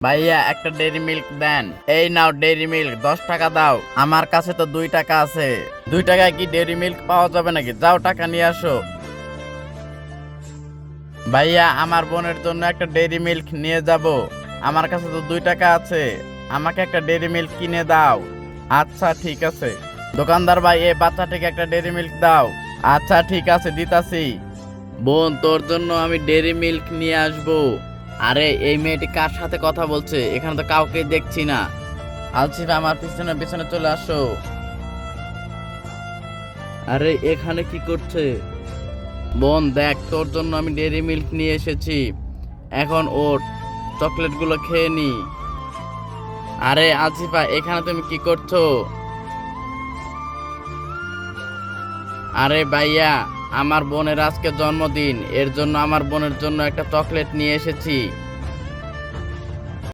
ভাইয়া একটা dairy milk দেন। এই নাও ডেইরি মিল্ক, 10 টাকা দাও। আমার কাছে তো 2 টাকা আছে। 2 টাকায় কি ডেইরি মিল্ক পাওয়া যাবে নাকি? যাও টাকা নিয়ে আসো। ভাইয়া আমার বোনের জন্য একটা ডেইরি মিল্ক নিয়ে যাব। আমার কাছে তো 2 টাকা আছে। আমাকে একটা ডেইরি মিল্ক কিনে দাও। আচ্ছা ঠিক আছে। দোকানদার ভাই, এই বাচ্চাটিকে একটা ডেইরি মিল্ক দাও। আচ্ছা ঠিক আছে, দিতাছি। বোন, তোর জন্য আমি ডেইরি মিল্ক নিয়ে আসবো। আরে এই মেয়েটি কার সাথে কথা বলছে? এখানে তো কাউকে দেখছি না। আলছিফ, আমার পিছনে পিছনে চলে আসো। আরে এখানে কি করছে? বোন দেখ, তোর জন্য আমি ডেইরি মিল্ক নিয়ে এসেছি। এখন ওর চকলেটগুলো খেয়ে নি। আরে আলছিফা, এখানে তুমি কি করছো? আরে ভাইয়া, আমার বোনের আজকে জন্মদিন, এর জন্য আমার বোনের জন্য একটা চকলেট নিয়ে এসেছি।